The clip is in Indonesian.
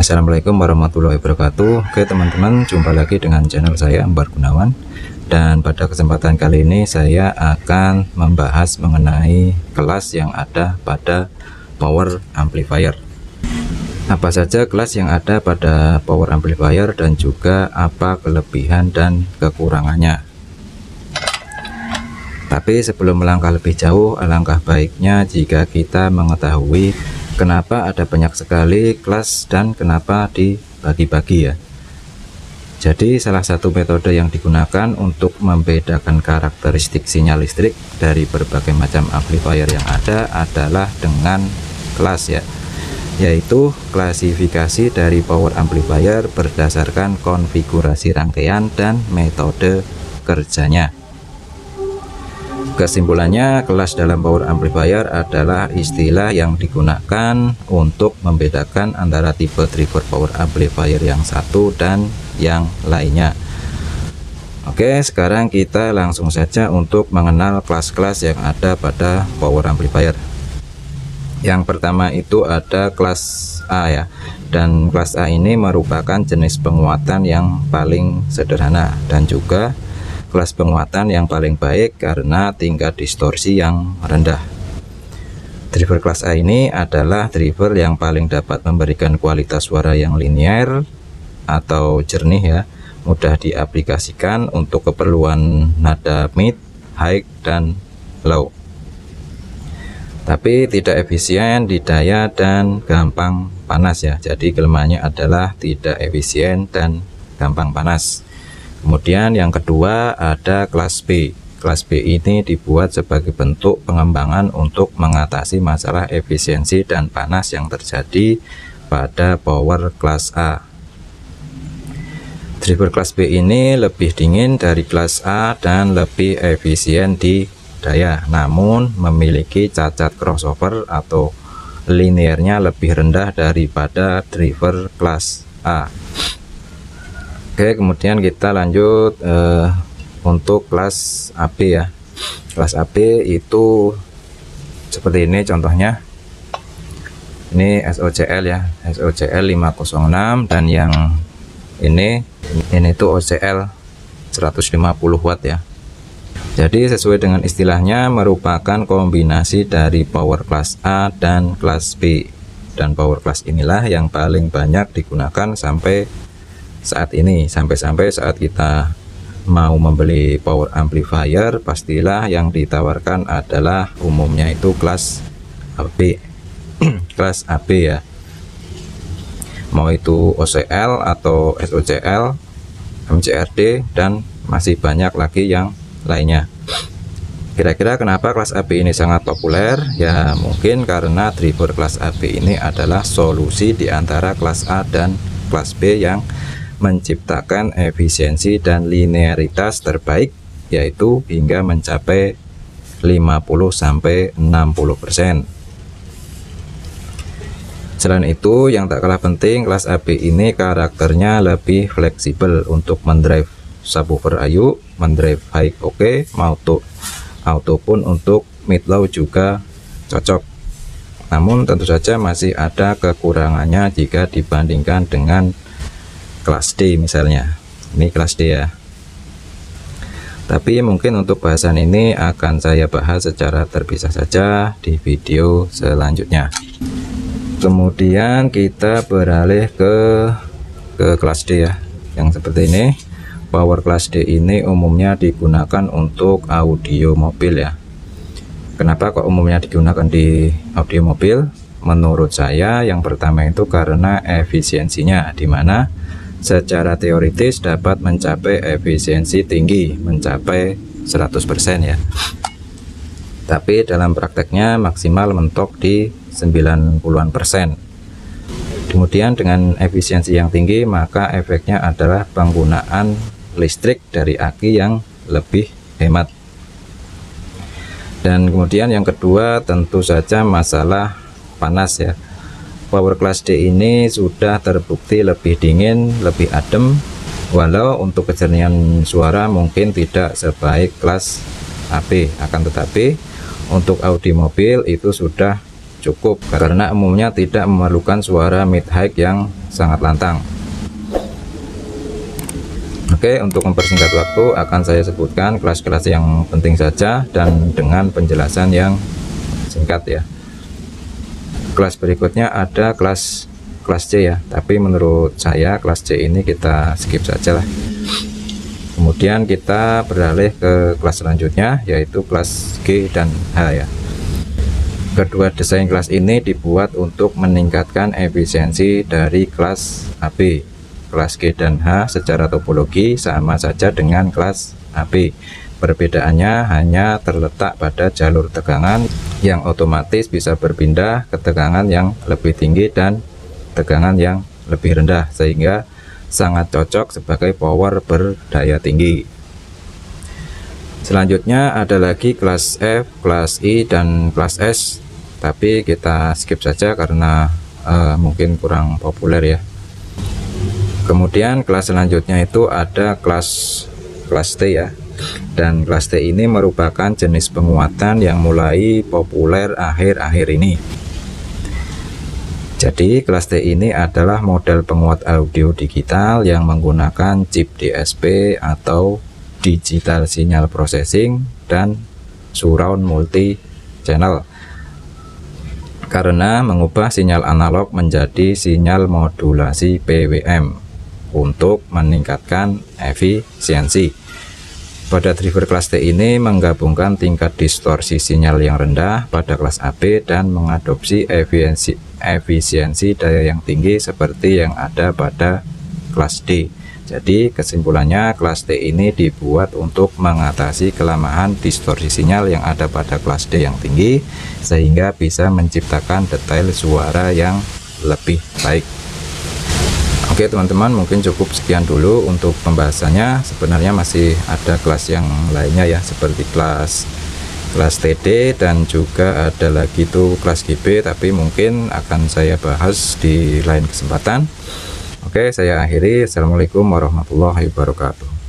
Assalamualaikum warahmatullahi wabarakatuh. Oke teman-teman, jumpa lagi dengan channel saya Ambar Gunawan. Dan pada kesempatan kali ini saya akan membahas mengenai kelas yang ada pada power amplifier. Apa saja kelas yang ada pada power amplifier dan juga apa kelebihan dan kekurangannya. Tapi sebelum melangkah lebih jauh, alangkah baiknya jika kita mengetahui kenapa ada banyak sekali kelas dan kenapa dibagi-bagi ya. Jadi salah satu metode yang digunakan untuk membedakan karakteristik sinyal listrik dari berbagai macam amplifier yang ada adalah dengan kelas ya, yaitu klasifikasi dari power amplifier berdasarkan konfigurasi rangkaian dan metode kerjanya. Kesimpulannya, kelas dalam power amplifier adalah istilah yang digunakan untuk membedakan antara tipe driver power amplifier yang satu dan yang lainnya. Oke, sekarang kita langsung saja untuk mengenal kelas-kelas yang ada pada power amplifier. Yang pertama itu ada kelas A ya, dan kelas A ini merupakan jenis penguatan yang paling sederhana dan juga kelas penguatan yang paling baik karena tingkat distorsi yang rendah. Driver kelas A ini adalah driver yang paling dapat memberikan kualitas suara yang linear atau jernih ya, mudah diaplikasikan untuk keperluan nada mid, high, dan low. Tapi tidak efisien di daya dan gampang panas ya. Jadi kelemahannya adalah tidak efisien dan gampang panas. Kemudian yang kedua ada kelas B. Kelas B ini dibuat sebagai bentuk pengembangan untuk mengatasi masalah efisiensi dan panas yang terjadi pada power kelas A. Driver kelas B ini lebih dingin dari kelas A dan lebih efisien di daya, namun memiliki cacat crossover atau linearnya lebih rendah daripada driver kelas A. Oke, kemudian kita lanjut untuk kelas AB ya. Kelas AB itu seperti ini contohnya. Ini SOCL ya, SOCL 506, dan yang ini tuh OCL 150 watt ya. Jadi sesuai dengan istilahnya merupakan kombinasi dari power kelas A dan kelas B. Dan power kelas inilah yang paling banyak digunakan sampai saat ini, sampai saat kita mau membeli power amplifier pastilah yang ditawarkan adalah umumnya itu kelas AB. Kelas AB ya, mau itu OCL atau SOCL, MCRD, dan masih banyak lagi yang lainnya. Kira-kira kenapa kelas AB ini sangat populer? Ya mungkin karena driver kelas AB ini adalah solusi di antara kelas A dan kelas B yang menciptakan efisiensi dan linearitas terbaik, yaitu hingga mencapai 50-60%. Selain itu, yang tak kalah penting, kelas AB ini karakternya lebih fleksibel untuk mendrive subwoofer AYU, mendrive high oke, auto pun untuk mid low juga cocok. Namun tentu saja masih ada kekurangannya jika dibandingkan dengan kelas D misalnya. Ini kelas D ya. Tapi mungkin untuk bahasan ini akan saya bahas secara terpisah saja di video selanjutnya. Kemudian kita beralih ke kelas D ya, yang seperti ini. Power kelas D ini umumnya digunakan untuk audio mobil ya. Kenapa kok umumnya digunakan di audio mobil? Menurut saya yang pertama itu karena efisiensinya, dimana secara teoritis dapat mencapai efisiensi tinggi, mencapai 100% ya. Tapi dalam prakteknya maksimal mentok di 90-an%. Kemudian dengan efisiensi yang tinggi, maka efeknya adalah penggunaan listrik dari aki yang lebih hemat. Dan kemudian yang kedua tentu saja masalah panas ya. Power kelas D ini sudah terbukti lebih dingin, lebih adem, walau untuk kejernihan suara mungkin tidak sebaik kelas AB, akan tetapi untuk audio mobil itu sudah cukup karena umumnya tidak memerlukan suara mid high yang sangat lantang. Oke, untuk mempersingkat waktu akan saya sebutkan kelas-kelas yang penting saja dan dengan penjelasan yang singkat ya. Kelas berikutnya ada kelas C ya, tapi menurut saya kelas C ini kita skip saja lah. Kemudian kita beralih ke kelas selanjutnya, yaitu kelas G dan H ya. Kedua desain kelas ini dibuat untuk meningkatkan efisiensi dari kelas AB. Kelas G dan H secara topologi sama saja dengan kelas AB. Perbedaannya hanya terletak pada jalur tegangan yang otomatis bisa berpindah ke tegangan yang lebih tinggi dan tegangan yang lebih rendah, sehingga sangat cocok sebagai power berdaya tinggi. Selanjutnya ada lagi kelas F, kelas I, dan kelas S, tapi kita skip saja karena mungkin kurang populer ya. Kemudian kelas selanjutnya itu ada kelas T ya, dan kelas T ini merupakan jenis penguatan yang mulai populer akhir-akhir ini. Jadi kelas T ini adalah model penguat audio digital yang menggunakan chip DSP atau digital signal processing dan surround multi channel, karena mengubah sinyal analog menjadi sinyal modulasi PWM untuk meningkatkan efisiensi. Pada driver kelas T ini menggabungkan tingkat distorsi sinyal yang rendah pada kelas AB dan mengadopsi efisiensi daya yang tinggi seperti yang ada pada kelas D. Jadi kesimpulannya kelas T ini dibuat untuk mengatasi kelemahan distorsi sinyal yang ada pada kelas D yang tinggi, sehingga bisa menciptakan detail suara yang lebih baik. Oke teman-teman, mungkin cukup sekian dulu untuk pembahasannya. Sebenarnya masih ada kelas yang lainnya ya, seperti kelas TD dan juga ada lagi tuh kelas GB, tapi mungkin akan saya bahas di lain kesempatan. Oke, saya akhiri. Assalamualaikum warahmatullahi wabarakatuh.